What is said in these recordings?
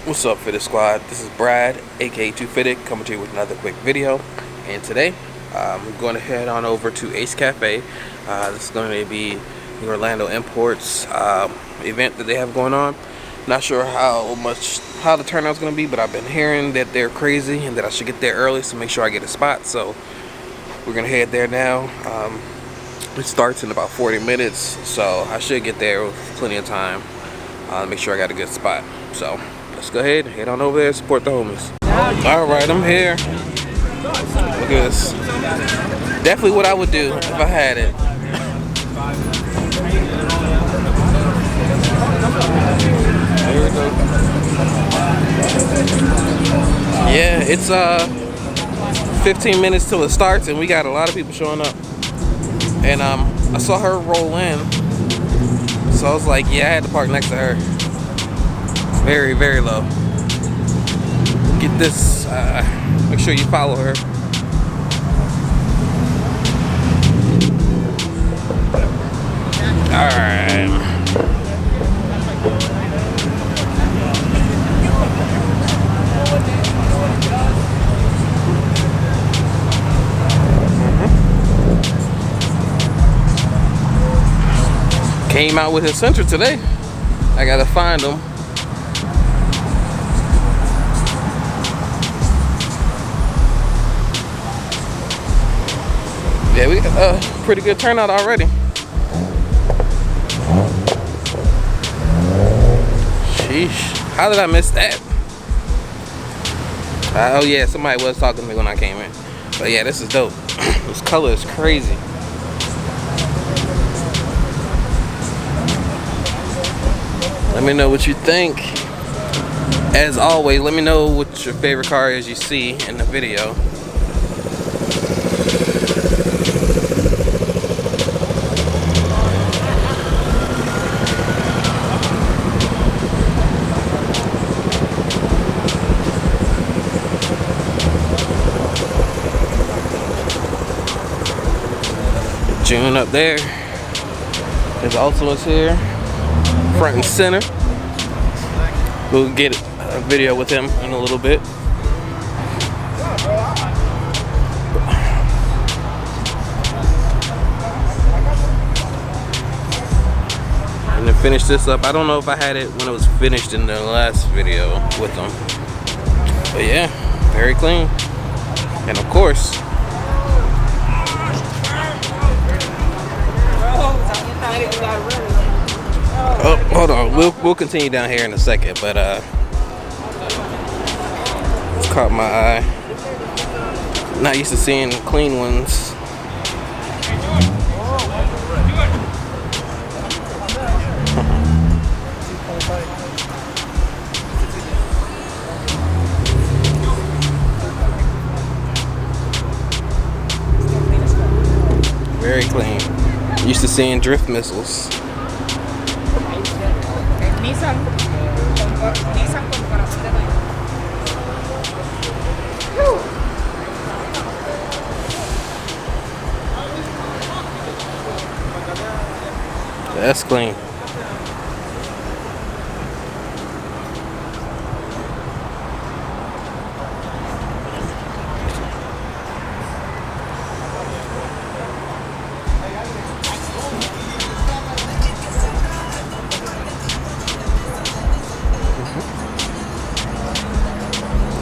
What's up, Fitted Squad? This is Brad, aka 2Fitted, coming to you with another quick video. And today, I'm going to head on over to Ace Cafe. This is going to be the Orlando Imports event that they have going on. Not sure how the turnout's going to be, but I've been hearing that they're crazy and that I should get there early, so make sure I get a spot. So we're going to head there now. It starts in about 40 minutes, so I should get there with plenty of time. Make sure I got a good spot. So let's go ahead and head on over there and support the homies. Alright, I'm here. Look at this. Definitely what I would do if I had it. There we go. Yeah, it's 15 minutes till it starts and we got a lot of people showing up. And I saw her roll in. So I was like, yeah, I had to park next to her. Very, very low. Get this, make sure you follow her. Alright. Came out with his center today. I gotta find him. Yeah, we got a pretty good turnout already. Sheesh. How did I miss that? Oh yeah, somebody was talking to me when I came in. But yeah, this is dope. This color is crazy. Let me know what you think. As always, let me know what your favorite car is you see in the video. June up there. His Ultimate's here. Front and center. We'll get a video with him in a little bit. And to finish this up, I don't know if I had it when it was finished in the last video with them. But yeah, very clean. And of course, oh, hold on. We'll continue down here in a second, but it's caught my eye. Not used to seeing clean ones. Very clean. Used to seeing drift missiles. That's clean.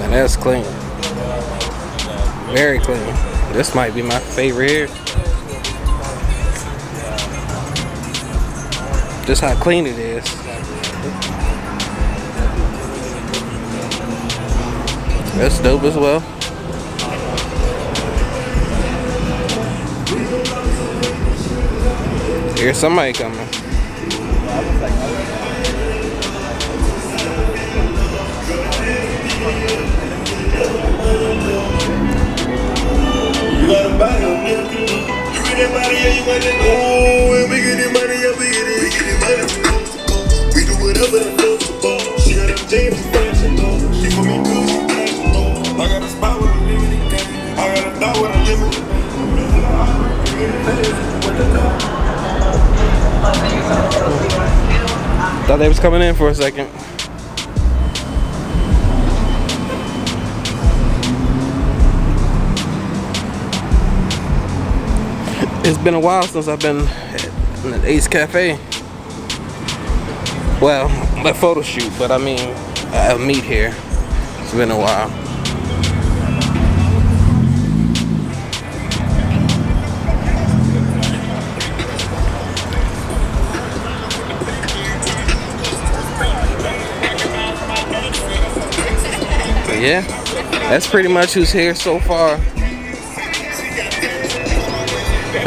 And that's clean. Very clean. This might be my favorite here. Just how clean it is. That's dope as well. Here's somebody coming. We do whatever the fuck's the ball. She got them James and fashion on. She for me good, she fashion on. I got a spot with a limited game. I got a thought with a limited. Thought they was coming in for a second. It's been a while since I've been in an Ace Cafe. Well, a photo shoot, but I mean a meet here. It's been a while. So yeah, that's pretty much who's here so far.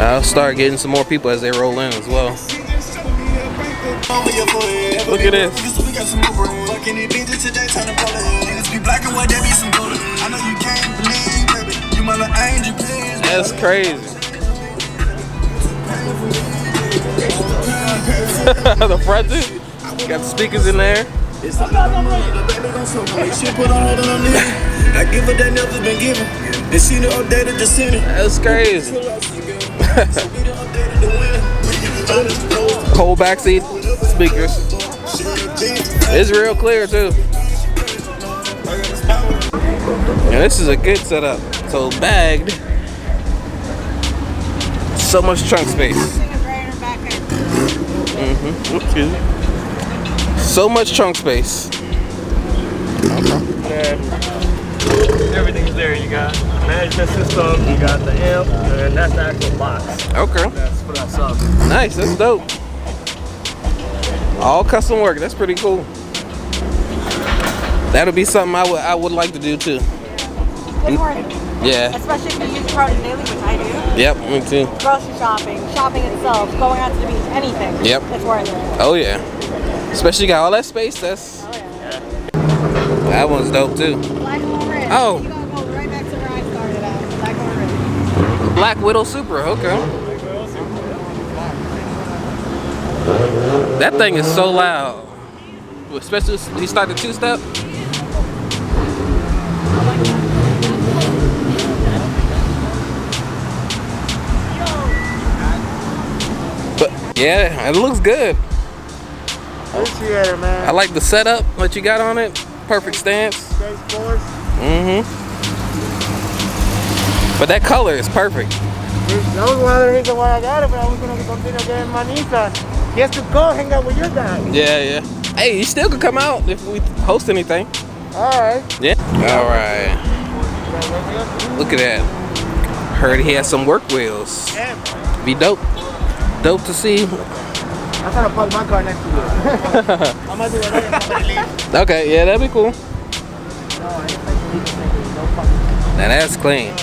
I'll start getting some more people as they roll in as well. Look at this. That's crazy. The front dude got the speakers in there. That's crazy. Whole backseat speakers. It's real clear too. And this is a good setup. So bagged. So much trunk space. Excuse me. So much trunk space. Okay. Everything's there. You got management system, you got the amp, and that's the actual box. Okay. That's for that sub. Nice, that's dope. All custom work, that's pretty cool. That'll be something I would like to do too. It's worth it. Yeah. Especially if you use the product daily, which I do. Yep, me too. Grocery shopping itself, going out to the beach, anything. Yep. It's worth it. Oh yeah. Especially you got all that space, that's... Oh yeah. That one's dope too. Black and red. Oh. You gotta go right back to where I started at. Black and red. Black Widow Supra, okay. That thing is so loud. Especially when you start the two-step. But yeah, it looks good. Appreciate it, man. I like the setup that you got on it. Perfect stance. But that color is perfect. That was one of the reasons why I got it, but I was going to continue getting my Nissan. Just to go hang out with your guys. Yeah, yeah. Hey, you still could come out if we host anything. Alright. Yeah. Alright. Look at that. Heard he has some work wheels. Be dope. Dope to see. I'm trying to park my car next to you. I'm going to do it later. Okay, yeah, that'd be cool. Now that's clean.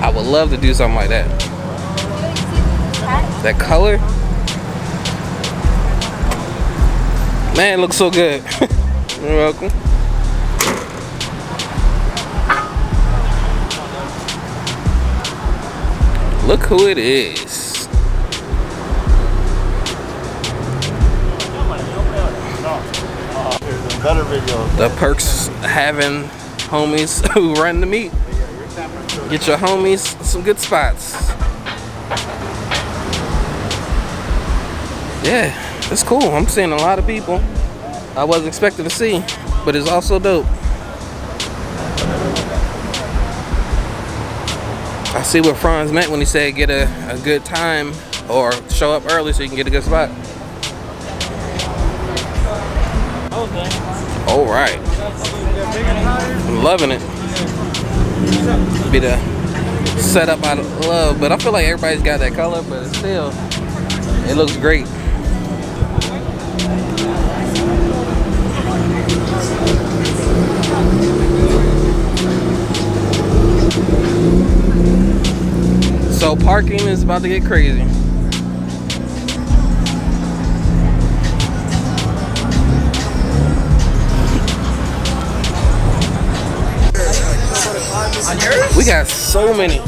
I would love to do something like that. That color. Man, it looks so good. You're welcome. Look who it is. Better video. The perks of having homies who run the meet. Get your homies some good spots. Yeah, it's cool. I'm seeing a lot of people I wasn't expecting to see, but it's also dope. I see what Franz meant when he said get a good time or show up early so you can get a good spot. All right. I'm loving it. Be the setup I love, but I feel like everybody's got that color, but still, it looks great. So parking is about to get crazy. We got so many.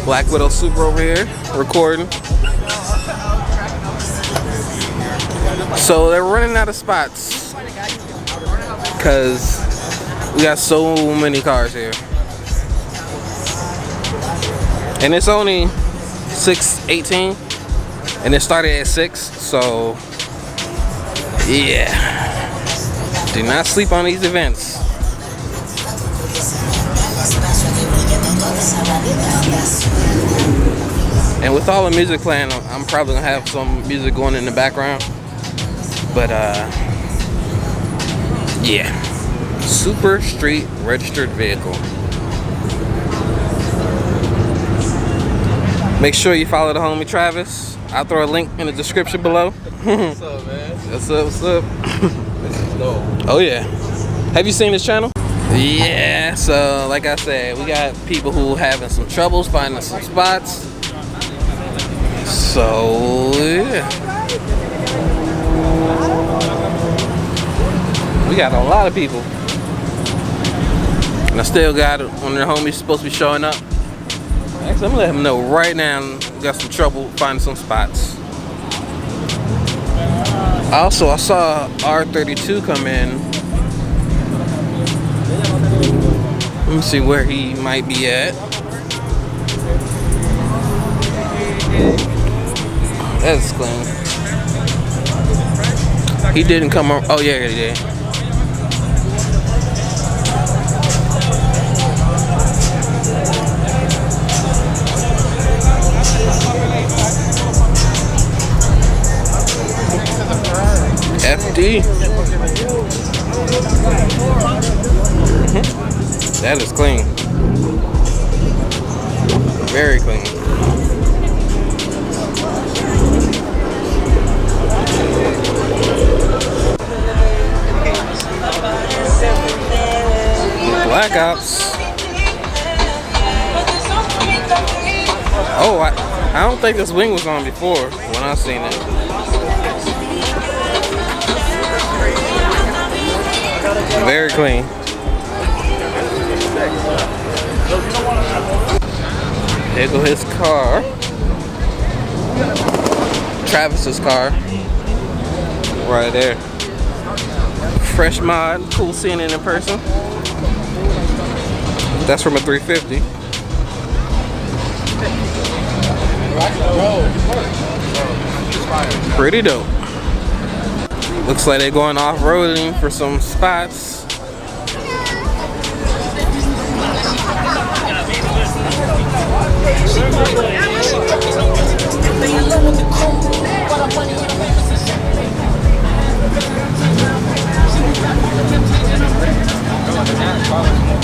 Black Widow Supra over here recording. So they're running out of spots because we got so many cars here. And it's only 6:18 and it started at 6, so yeah. Do not sleep on these events. And with all the music playing, I'm probably gonna have some music going in the background. But yeah, Super Street registered vehicle. Make sure you follow the homie Travis. I'll throw a link in the description below. What's up, man? What's up? What's up? This is dope. Oh yeah. Have you seen this channel? Yeah. So like I said, we got people who having some troubles finding some spots. So yeah, we got a lot of people, and I still got one of their homies supposed to be showing up. Actually, I'm gonna let him know right now. We got some trouble finding some spots. Also, I saw R32 come in. Let me see where he might be at. That's clean. He didn't come on. Oh yeah, he did. FD. That is clean. Very clean. Black Ops. Oh, I don't think this wing was on before when I seen it. Very clean. There go his car. Travis's car. Right there. Fresh mod. Cool seeing it in person. That's from a 350. Pretty dope. Looks like they're going off-roading for some spots.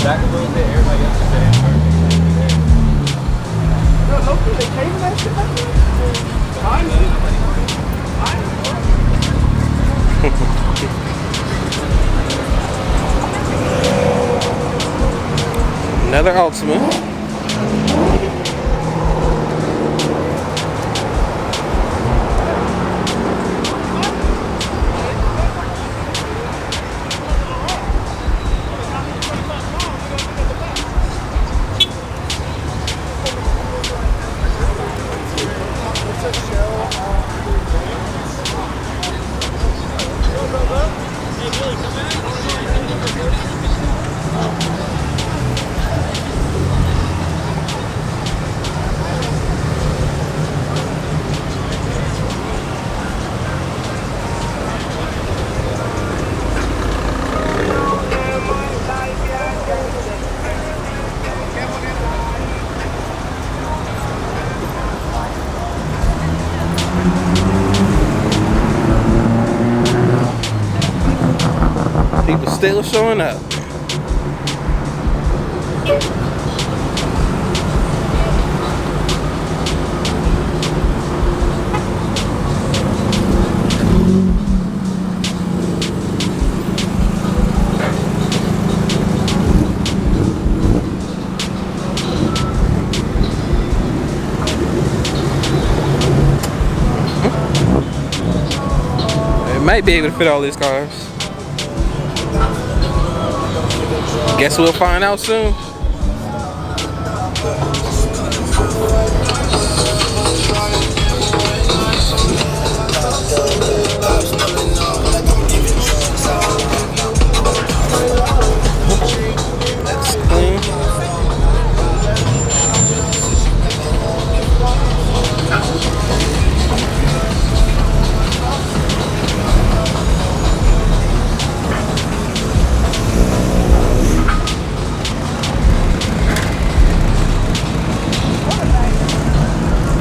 Back a little bit, everybody else is saying. Another Ultimate. People still showing up. It might be able to fit all these cars. Guess we'll find out soon. That's clean.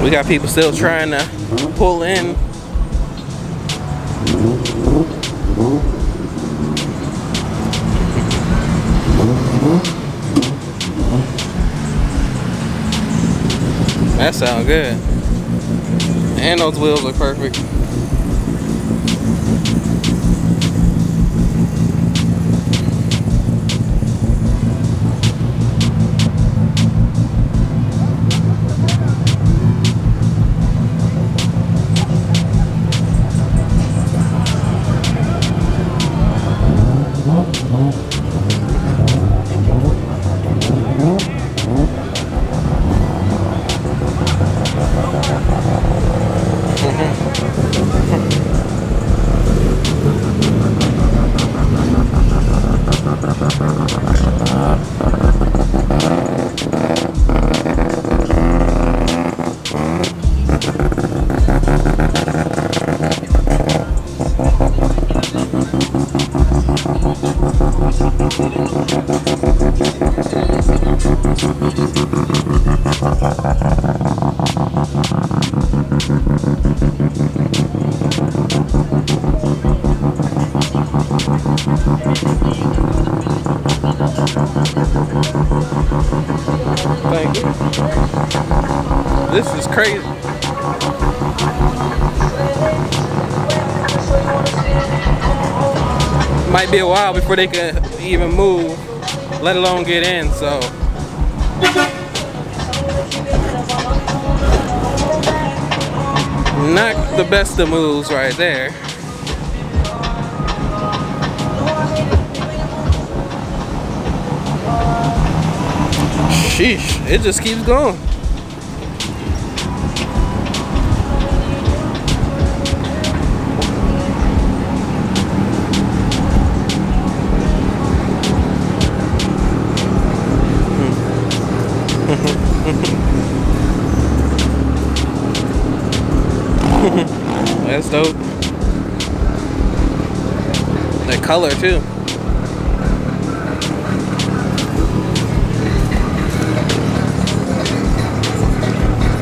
We got people still trying to pull in. That sounds good. And those wheels are perfect. Thank you. This is crazy. Might be a while before they can even move, let alone get in, so. Not the best of moves right there. Sheesh, it just keeps going. That's dope. That color too.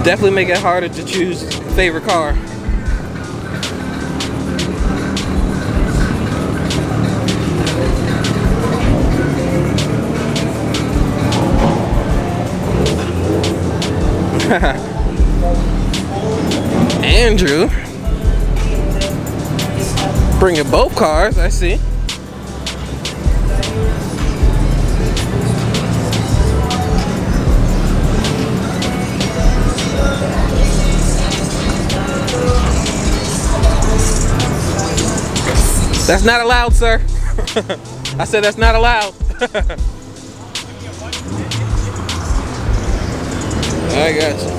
Definitely make it harder to choose favorite car. Andrew bringing both cars, I see. That's not allowed, sir. I said that's not allowed. I got you.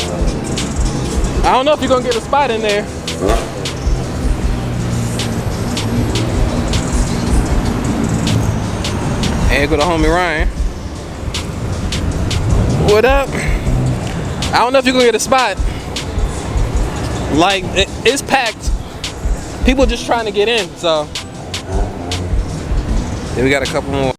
I don't know if you're gonna get a spot in there. And go to homie Ryan. What up? I don't know if you're gonna get a spot. Like, it's packed. People just trying to get in, so. Then we got a couple more.